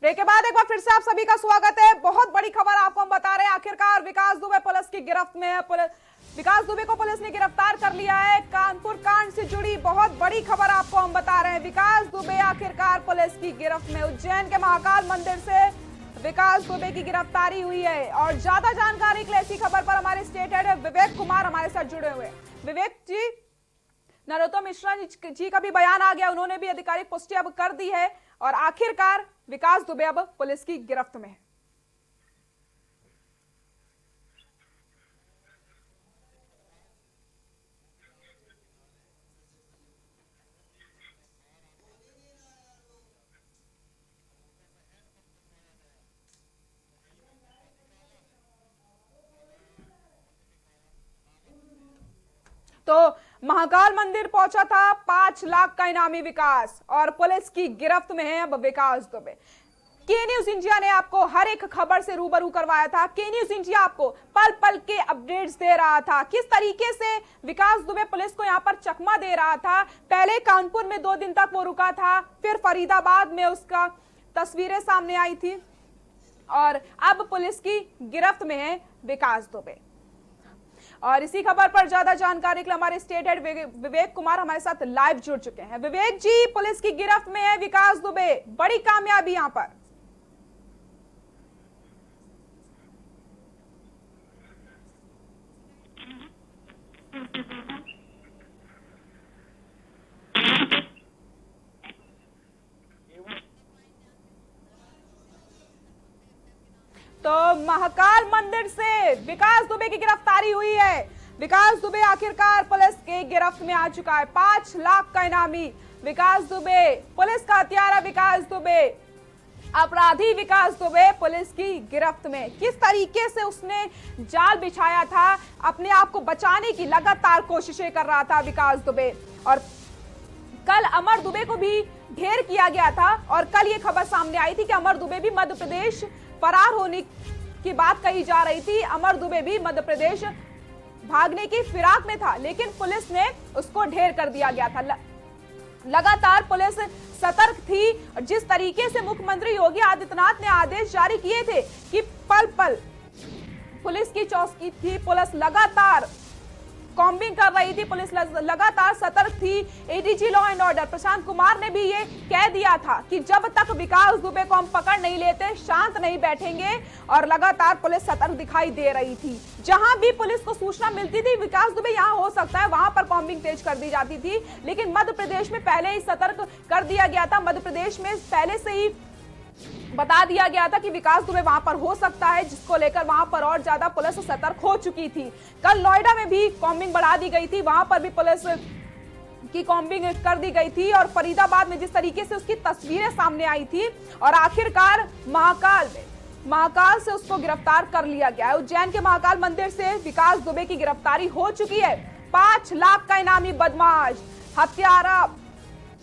Break के बाद एक बार फिर से आप सभी का स्वागत है। बहुत बड़ी खबर आपको हम बता रहे हैं। आखिरकार विकास दुबे पुलिस की गिरफ्त में है। विकास दुबे को पुलिस ने गिरफ्तार कर लिया है। कानपुर कांड से जुड़ी बहुत बड़ी खबर आपको हम बता रहे हैं। विकास दुबे आखिरकार पुलिस की गिरफ्त में। उज्जैन के महाकाल मंदिर से विकास दुबे की गिरफ्तारी हुई है और ज्यादा जानकारी के लिए ऐसी खबर पर हमारे स्टेट हेड विवेक कुमार हमारे साथ जुड़े हुए। विवेक जी, नरोत्तम मिश्रा जी का भी बयान आ गया, उन्होंने भी आधिकारिक पुष्टि अब कर दी है और आखिरकार विकास दुबे अब पुलिस की गिरफ्त में है। तो महाकाल मंदिर पहुंचा था 5 लाख का इनामी विकास और पुलिस की गिरफ्त में है अब विकास दुबे। के न्यूज इंडिया ने आपको हर एक खबर से रूबरू करवाया था। के न्यूज इंडिया आपको पल पल के अपडेट्स दे रहा था, किस तरीके से विकास दुबे पुलिस को यहां पर चकमा दे रहा था। पहले कानपुर में 2 दिन तक वो रुका था, फिर फरीदाबाद में उसका तस्वीरें सामने आई थी और अब पुलिस की गिरफ्त में है विकास दुबे। और इसी खबर पर ज्यादा जानकारी के लिए हमारे स्टेट हेड विवेक कुमार हमारे साथ लाइव जुड़ चुके हैं। विवेक जी, पुलिस की गिरफ्त में है विकास दुबे, बड़ी कामयाबी यहां पर। तो महाकाल मंदिर से विकास दुबे की गिरफ्तारी हुई है। विकास दुबे आखिरकार पुलिस के गिरफ्त में आ चुका है। 5 लाख का इनामी विकास दुबे, पुलिस का हत्यारा विकास दुबे, अपराधी विकास दुबे पुलिस की गिरफ्त में। किस तरीके से उसने जाल बिछाया था, अपने आप को बचाने की लगातार कोशिशें कर रहा था विकास दुबे। और कल अमर दुबे को भी ढेर किया गया था और कल ये खबर सामने आई थी कि अमर दुबे भी मध्य प्रदेश फरार होने की बात कही जा रही थी। अमर दुबे भी मध्य प्रदेश भागने की फिराक में था, लेकिन पुलिस ने उसको ढेर कर दिया गया था। लगातार पुलिस सतर्क थी। जिस तरीके से मुख्यमंत्री योगी आदित्यनाथ ने आदेश जारी किए थे कि पल पल पुलिस की चौकसी थी, पुलिस लगातार कॉम्बिंग कर रही थी, पुलिस लगातार सतर्क थी। ADG law and order Prashant Kumar ने भी ये कह दिया था कि जब तक विकास दुबे को हम पकड़ नहीं लेते शांत नहीं बैठेंगे और लगातार पुलिस सतर्क दिखाई दे रही थी। जहां भी पुलिस को सूचना मिलती थी विकास दुबे यहां हो सकता है, वहां पर कॉम्बिंग तेज कर दी जाती थी। लेकिन मध्य प्रदेश में पहले ही सतर्क कर दिया गया था। मध्य प्रदेश में पहले से ही बता दिया गया था कि विकास दुबे वहां पर हो सकता है, जिसको लेकर वहां पर और ज्यादा पुलिस सतर्क हो चुकी थी। कल नोएडा में भी कॉम्बिंग बढ़ा दी गई थी, वहां पर भी पुलिस की कॉम्बिंग कर दी गई थी और फरीदाबाद में जिस तरीके से उसकी तस्वीरें सामने आई थी और आखिरकार महाकाल से उसको गिरफ्तार कर लिया गया है। उज्जैन के महाकाल मंदिर से विकास दुबे की गिरफ्तारी हो चुकी है। 5 लाख का इनामी बदमाश हत्यारा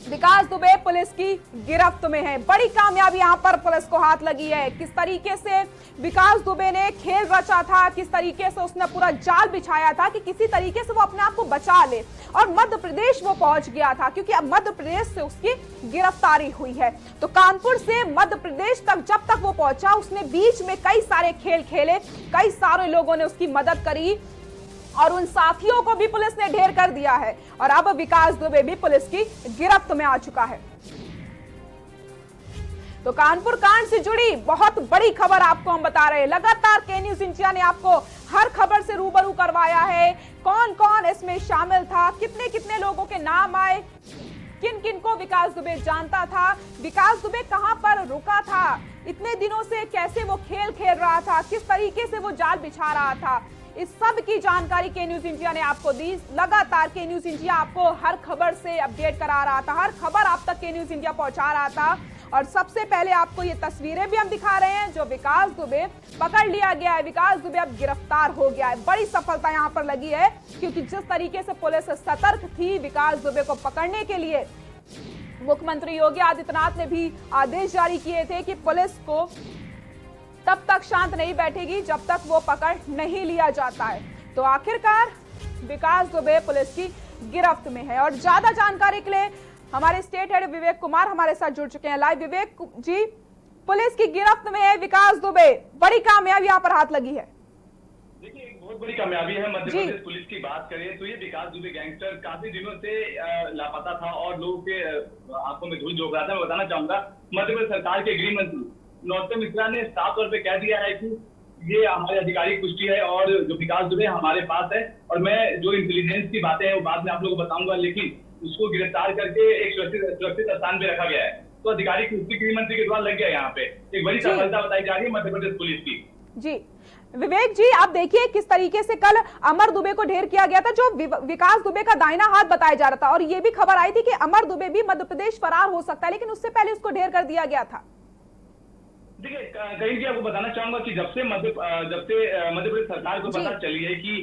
विकास दुबे पुलिस की गिरफ्त में है। बड़ी कामयाबी यहां पर पुलिस को हाथ लगी है। किस तरीके से विकास दुबे ने खेल रचा था, किस तरीके से उसने पूरा जाल बिछाया था कि किसी तरीके से वो अपने आप को बचा ले और मध्य प्रदेश वो पहुंच गया था, क्योंकि अब मध्य प्रदेश से उसकी गिरफ्तारी हुई है। तो कानपुर से मध्य प्रदेश तक जब तक वो पहुंचा उसने बीच में कई सारे खेल खेले, कई सारे लोगों ने उसकी मदद करी और उन साथियों को भी पुलिस ने ढेर कर दिया है और अब विकास दुबे भी पुलिस की गिरफ्त में आ चुका है। तो कानपुर कांड से जुड़ी बहुत बड़ी खबर आपको हम बता रहे हैं। लगातार के न्यूज इंडिया ने आपको हर खबर से रूबरू करवाया है। कौन कौन इसमें शामिल था, कितने कितने लोगों के नाम आए, किन किन को विकास दुबे जानता था, विकास दुबे कहां पर रुका था, इतने दिनों से कैसे वो खेल खेल रहा था, किस तरीके से वो जाल बिछा रहा था, इस सब की जानकारी के न्यूज इंडिया ने आपको दी। लगातार के न्यूज इंडिया आपको हर खबर से अपडेट करा रहा था, हर खबर आप तक के न्यूज इंडिया पहुंचा रहा था। और सबसे पहले आपको ये तस्वीरें भी हम दिखा रहे हैं जो विकास दुबे पकड़ लिया गया है। विकास दुबे अब गिरफ्तार हो गया है। बड़ी सफलता यहां पर लगी है, क्योंकि जिस तरीके से पुलिस सतर्क थी विकास दुबे को पकड़ने के लिए, मुख्यमंत्री योगी आदित्यनाथ ने भी आदेश जारी किए थे कि पुलिस को तब तक शांत नहीं बैठेगी जब तक वो पकड़ नहीं लिया जाता है। तो आखिरकार विकास दुबे पुलिस की गिरफ्त में है और ज्यादा जानकारी के लिए हमारे स्टेट हेड विवेक कुमार हमारे साथ जुड़ चुके हैं लाइव। विवेक जी, पुलिस की गिरफ्त में है विकास दुबे, बड़ी कामयाबी यहाँ पर हाथ लगी है। देखिए, एक बहुत बड़ी कामयाबी है। मध्य प्रदेश पुलिस की बात करें तो ये विकास दुबे गैंगस्टर काफी दिनों से लापता था और लोगों के आंखों में धूल झोंक रहा था। मैं बताना चाहूंगा, मध्य प्रदेश सरकार के गृह मंत्री नरोत्तम मिश्रा ने साफ तौर पे कह दिया है कि ये हमारी आधिकारिक पुष्टि है और जो विकास दुबे हमारे पास है। और मैं जो इंटेलिजेंस की बातें हैं वो बाद में आप लोगों को बताऊंगा, लेकिन उसको गिरफ्तार करके एक सुरक्षित स्थान पे रखा गया है। तो आधिकारिक पुष्टि गृह मंत्री के द्वारा लग गया यहाँ पे। एक बड़ी सफलता बताई जा रही है मध्य प्रदेश पुलिस की। जी विवेक जी, आप देखिए किस तरीके से कल अमर दुबे को ढेर किया गया था, जो विकास दुबे का दाहिना हाथ बताया जा रहा था, और ये भी खबर आई थी कि अमर दुबे भी मध्य प्रदेश फरार हो सकता है, लेकिन उससे पहले उसको ढेर कर दिया गया था। देखिए, कहीं भी आपको बताना चाहूंगा कि जब से मध्य प्रदेश सरकार को पता चली है कि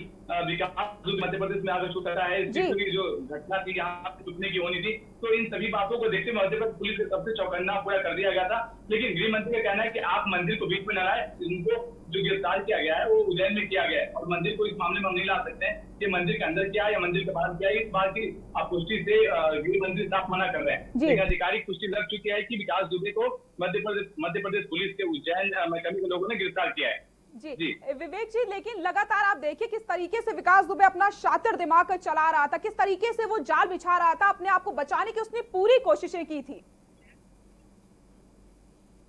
विकास मध्य प्रदेश में आगे चुका है, जो घटना थी यहाँ चुकने की होनी थी, तो इन सभी बातों को देखते हुए मध्य प्रदेश पुलिस के सबसे चौकन्ना पूरा कर दिया गया था। लेकिन गृह मंत्री का कहना है कि आप मंदिर को बीच में न लाए, इनको जो गिरफ्तार किया गया है वो उज्जैन में किया गया है और मंदिर को इस मामले में हम नहीं ला सकते हैं। ये मंदिर के अंदर क्या है या मंदिर के बाहर क्या है, इस बात की आप पुष्टि से गृह मंत्री साफ मना कर रहे हैं। लेकिन आधिकारिक पुष्टि लग चुकी है कि विकास दुबे को मध्य प्रदेश पुलिस के उज्जैन महकमे के लोगों ने गिरफ्तार किया है। जी विवेक जी, लेकिन लगातार आप देखिए किस तरीके से विकास दुबे अपना शातिर दिमाग चला रहा था, किस तरीके से वो जाल बिछा रहा था, अपने आप को बचाने की उसने पूरी कोशिशें की थी।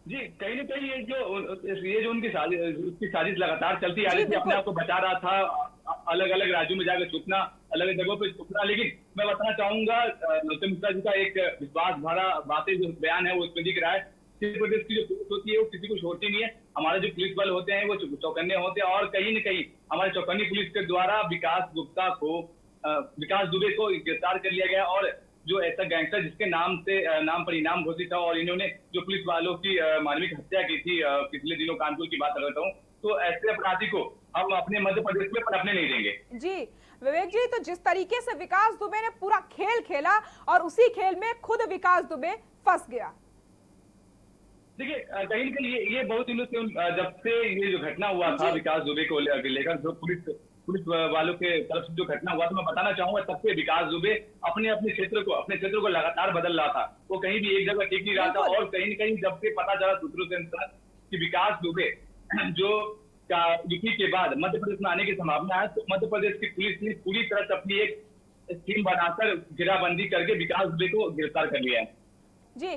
जी, कहीं ना कहीं ये जो उनकी साजिश लगातार चलती आ रही थी, अपने आप को बचा रहा था, अलग अलग राज्यों में जाकर छुपना, अलग अलग जगहों पे छुपना। लेकिन मैं बताना चाहूंगा, नरोत्तम मिश्रा जी का एक विश्वास भरा बातें जो बयान है वो इसमें दिख रहा है। प्रदेश की जो पुलिस होती है वो किसी को छोड़ती नहीं है। हमारे जो पुलिस बल होते हैं वो चौकन्ने होते हैं और कहीं न कहीं हमारे चौकन्नी पुलिस के द्वारा विकास दुबे को गिरफ्तार कर लिया गया। और जो ऐसा गैंगस्टर जिसके नाम पर इनाम घोषित था और इन्होंने जो पुलिस वालों की मानविक हत्या की थी पिछले दिनों कानपुर की बात करता हूँ, तो ऐसे अपराधी को हम अपने मध्य प्रदेश में पनपने नहीं देंगे। जी विवेक जी, तो जिस तरीके से विकास दुबे ने पूरा खेल खेला और उसी खेल में खुद विकास दुबे फंस गया। देखिए, कहीं न कहीं ये बहुत दिनों से जब से ये जो घटना हुआ था विकास दुबे को लेकर, जो पुलिस वालों के तरफ से जो घटना हुआ, तो मैं बताना चाहूंगा तब से विकास दुबे अपने क्षेत्र को लगातार बदल रहा था। वो कहीं भी एक जगह टिक नहीं रहा था। और कहीं न कहीं जब से पता चला सूत्रों के अनुसार कि विकास दुबे जो यूपी के बाद मध्य प्रदेश में आने की संभावना है, तो मध्य प्रदेश की पुलिस ने पूरी तरह से अपनी एक टीम बनाकर घेराबंदी करके विकास दुबे को गिरफ्तार कर लिया है। जी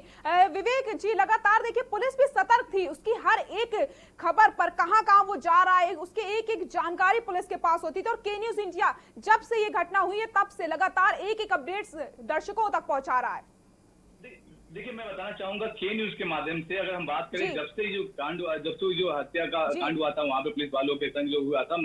विवेक जी, लगातार देखिए पुलिस भी सतर्क थी, उसकी हर एक खबर पर कहां वो जा रहा है उसकी एक एक जानकारी पुलिस के पास होती थी। और के न्यूज इंडिया जब से ये घटना हुई है तब से लगातार एक अपडेट्स दर्शकों तक पहुंचा रहा है। देखिए, मैं बताना चाहूंगा के न्यूज के माध्यम से अगर हम बात करें, जब से जो हत्या का कांड हुआ था वहां पे पुलिस वालों के संग जो हुआ था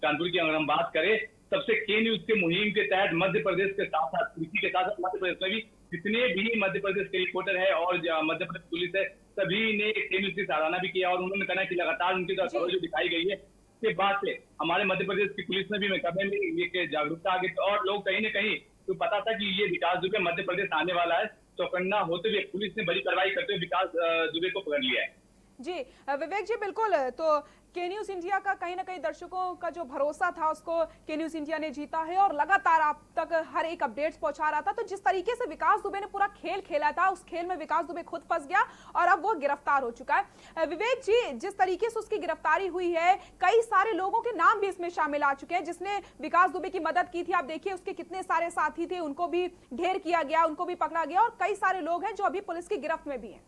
कानपुर की, अगर हम बात करें, तब से के न्यूज के मुहिम के तहत मध्य प्रदेश के साथ साथ मध्य प्रदेश में भी जितने भी मध्य प्रदेश के रिपोर्टर है और मध्य प्रदेश पुलिस है, सभी ने के न्यूज की सराहना भी किया और उन्होंने कहा कि लगातार उनकी तरफ जो दिखाई गई है के बाद से हमारे मध्य प्रदेश की पुलिस में भी महकमे में ये जागरूकता आ गई और लोग कहीं न कहीं तो पता था कि ये विकास दुबे मध्य प्रदेश आने वाला है। चौकन्ना होते हुए पुलिस ने बड़ी कार्रवाई करते हुए विकास दुबे को पकड़ लिया है। जी विवेक जी, बिल्कुल। तो के न्यूज इंडिया का कहीं ना कहीं दर्शकों का जो भरोसा था उसको के न्यूज इंडिया ने जीता है और लगातार आप तक हर एक अपडेट्स पहुंचा रहा था। तो जिस तरीके से विकास दुबे ने पूरा खेल खेला था, उस खेल में विकास दुबे खुद फंस गया और अब वो गिरफ्तार हो चुका है। विवेक जी, जिस तरीके से उसकी गिरफ्तारी हुई है, कई सारे लोगों के नाम भी इसमें शामिल आ चुके हैं जिसने विकास दुबे की मदद की थी। आप देखिए उसके कितने सारे साथी थे, उनको भी ढेर किया गया, उनको भी पकड़ा गया और कई सारे लोग हैं जो अभी पुलिस की गिरफ्त में भी हैं।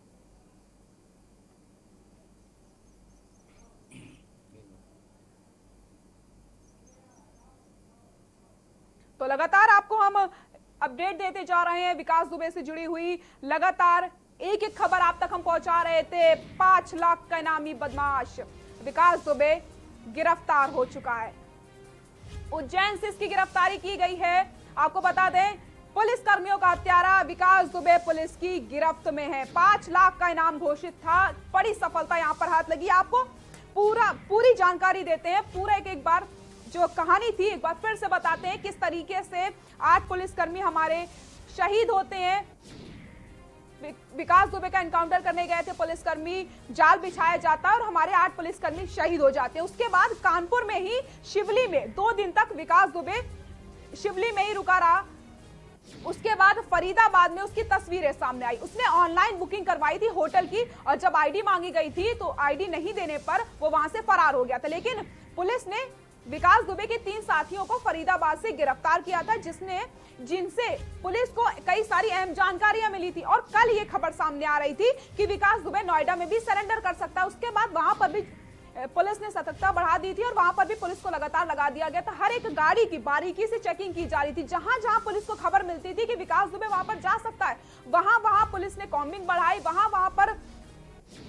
तो लगातार आपको हम अपडेट देते जा रहे हैं विकास दुबे से जुड़ी हुई। लगातार एक एक खबर आप तक हम पहुंचा रहे थे। 5 लाख का इनामी बदमाश विकास दुबे गिरफ्तार हो चुका है। उज्जैन से इसकी गिरफ्तारी की गई है। आपको बता दें, पुलिस कर्मियों का हत्यारा विकास दुबे पुलिस की गिरफ्त में है। 5 लाख का इनाम घोषित था। बड़ी सफलता यहां पर हाथ लगी। आपको पूरी जानकारी देते हैं। पूरा एक बार जो कहानी थी एक बार फिर से बताते हैं, किस तरीके से 8 पुलिसकर्मी हमारे शहीद होते हैं। विकास दुबे का एनकाउंटर करने गए थे पुलिसकर्मी, जाल बिछाया जाता है और हमारे 8 पुलिसकर्मी शहीद हो जाते हैं। उसके बाद कानपुर में ही शिवली में 2 दिन तक विकास दुबे शिवली में ही रुका रहा। उसके बाद फरीदाबाद में उसकी तस्वीरें सामने आई। उसने ऑनलाइन बुकिंग करवाई थी होटल की और जब आईडी मांगी गई थी तो आईडी नहीं देने पर वो वहां से फरार हो गया था। लेकिन पुलिस ने विकास दुबे के 3 साथियों को फरीदाबाद से गिरफ्तार किया था, जिनसे पुलिस को कई सारी अहम जानकारियां मिली थी। और कल ये खबर सामने आ रही थी कि विकास दुबे नोएडा में भी सरेंडर कर सकता है। उसके बाद वहां पर भी पुलिस ने सतर्कता बढ़ा दी थी और वहां पर भी पुलिस को लगातार लगा दिया गया था। हर एक गाड़ी की बारीकी से चेकिंग की जा रही थी। जहां जहां पुलिस को खबर मिलती थी कि विकास दुबे वहां पर जा सकता है, वहां वहां पुलिस ने कॉम्बिंग बढ़ाई, वहां वहां पर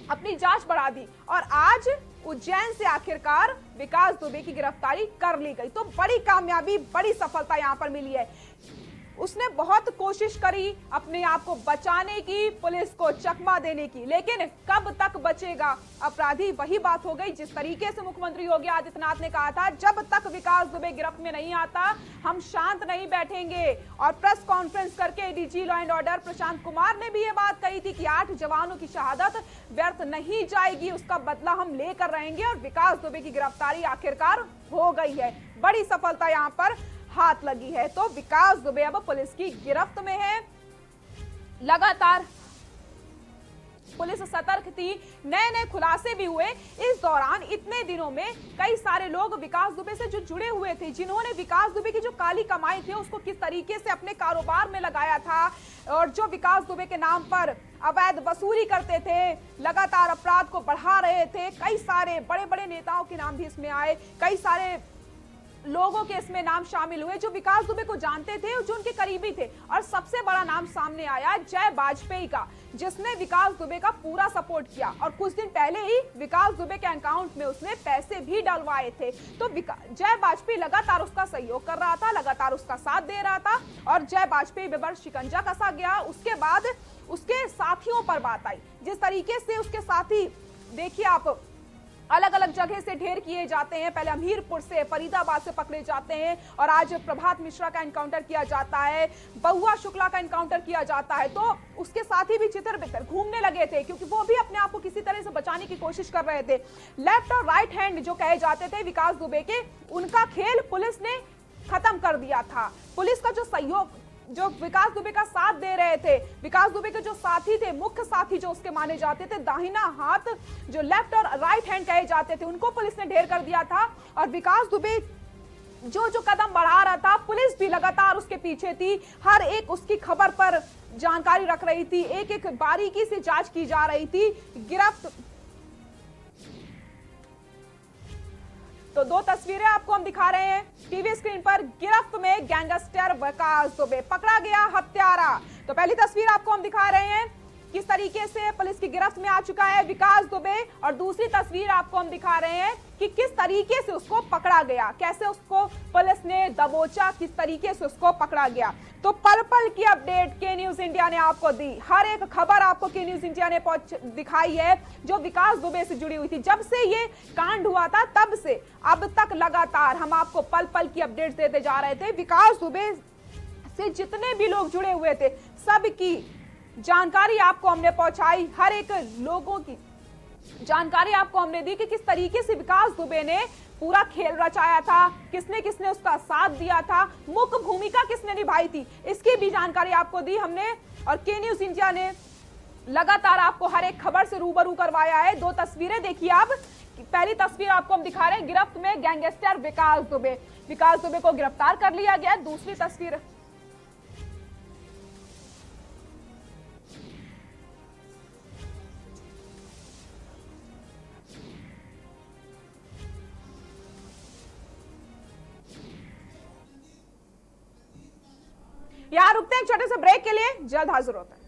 अपनी जांच बढ़ा दी। और आज उज्जैन से आखिरकार विकास दुबे की गिरफ्तारी कर ली गई। तो बड़ी कामयाबी, बड़ी सफलता यहां पर मिली है। उसने बहुत कोशिश करी अपने आप को बचाने की, पुलिस को चकमा देने की, लेकिन कब तक बचेगा अपराधी? वही बात हो गई जिस तरीके से मुख्यमंत्री योगी आदित्यनाथ ने कहा था, जब तक विकास दुबे गिरफ्त में नहीं आता हम शांत नहीं बैठेंगे। और प्रेस कॉन्फ्रेंस करके ADG law and order Prashant Kumar ने भी ये बात कही थी कि 8 जवानों की शहादत व्यर्थ नहीं जाएगी, उसका बदला हम लेकर रहेंगे। और विकास दुबे की गिरफ्तारी आखिरकार हो गई है। बड़ी सफलता यहां पर हाथ लगी है। तो विकास दुबे अब पुलिस की गिरफ्त में है। लगातार पुलिस सतर्क थी, नए नए खुलासे भी हुए। इस दौरान इतने दिनों में कई सारे लोग विकास दुबे से जो जुड़े हुए थे, जिन्होंने विकास दुबे की जो काली कमाई थी उसको किस तरीके से अपने कारोबार में लगाया था और जो विकास दुबे के नाम पर अवैध वसूली करते थे, लगातार अपराध को बढ़ा रहे थे, कई सारे बड़े बड़े नेताओं के नाम भी इसमें आए, कई सारे लोगों के इसमें नाम शामिल हुए जो विकास दुबे को जानते थे, जो उनके करीबी थे। और सबसे बड़ा नाम सामने आया जय वाजपेयी का, जिसने विकास दुबे का पूरा सपोर्ट किया और कुछ दिन पहले ही विकास दुबे के अकाउंट में उसने पैसे भी डलवाए थे। तो जय वाजपेयी लगातार उसका सहयोग कर रहा था, लगातार उसका साथ दे रहा था और जय वाजपेयी बेबर शिकंजा कसा गया। उसके बाद उसके साथियों पर बात आई, जिस तरीके से उसके साथी, देखिए आप, अलग अलग जगह से ढेर किए जाते हैं। पहले हमीरपुर से, फरीदाबाद से पकड़े जाते हैं और आज प्रभात मिश्रा का एनकाउंटर किया जाता है, बहुआ शुक्ला का एनकाउंटर किया जाता है। तो उसके साथी भी चितर बितर घूमने लगे थे क्योंकि वो भी अपने आप को किसी तरह से बचाने की कोशिश कर रहे थे। लेफ्ट और राइट हैंड जो कहे जाते थे विकास दुबे के, उनका खेल पुलिस ने खत्म कर दिया था। पुलिस का जो सहयोग, जो विकास दुबे का साथ दे रहे थे, विकास दुबे के जो साथी थे, मुख्य साथी जो उसके माने जाते थे, दाहिना हाथ जो लेफ्ट और राइट हैंड कहे जाते थे, उनको पुलिस ने ढेर कर दिया था। और विकास दुबे जो जो कदम बढ़ा रहा था, पुलिस भी लगातार उसके पीछे थी, हर एक उसकी खबर पर जानकारी रख रही थी, एक एक बारीकी से जांच की जा रही थी। गिरफ्त, तो 2 तस्वीरें आपको हम दिखा रहे हैं टीवी स्क्रीन पर। गिरफ्त में गैंगस्टर विकास दुबे, पकड़ा गया हत्यारा। तो पहली तस्वीर आपको हम दिखा रहे हैं किस तरीके से पुलिस की गिरफ्त में आ चुका है विकास दुबे, और दूसरी तस्वीर आपको हम दिखा रहे हैं कि किस तरीके से उसको पकड़ा गया, कैसे उसको पुलिस ने दबोचा, किस तरीके से उसको पकड़ा गया। तो पल पल की अपडेट के न्यूज इंडिया ने आपको दी, हर एक खबर आपको के न्यूज इंडिया ने दिखाई है जो विकास दुबे से जुड़ी हुई थी। जब से ये कांड हुआ था तब से अब तक लगातार हम आपको पल पल की अपडेट देते जा रहे थे। विकास दुबे से जितने भी लोग जुड़े हुए थे सबकी जानकारी आपको हमने पहुंचाई, हर एक लोगों की जानकारी आपको हमने दी कि किस तरीके से विकास दुबे ने पूरा खेल रचाया था, किसने किसने उसका साथ दिया था, मुख्य भूमिका किसने निभाई थी, इसकी भी जानकारी आपको दी हमने। और के न्यूज इंडिया ने लगातार आपको हर एक खबर से रूबरू करवाया है। 2 तस्वीरें देखिए आप। पहली तस्वीर आपको हम दिखा रहे हैं, गिरफ्त में गैंगस्टर विकास दुबे, विकास दुबे को गिरफ्तार कर लिया गया। दूसरी तस्वीर यहां रुकते हैं एक छोटे से ब्रेक के लिए, जल्द हाजिर होते हैं।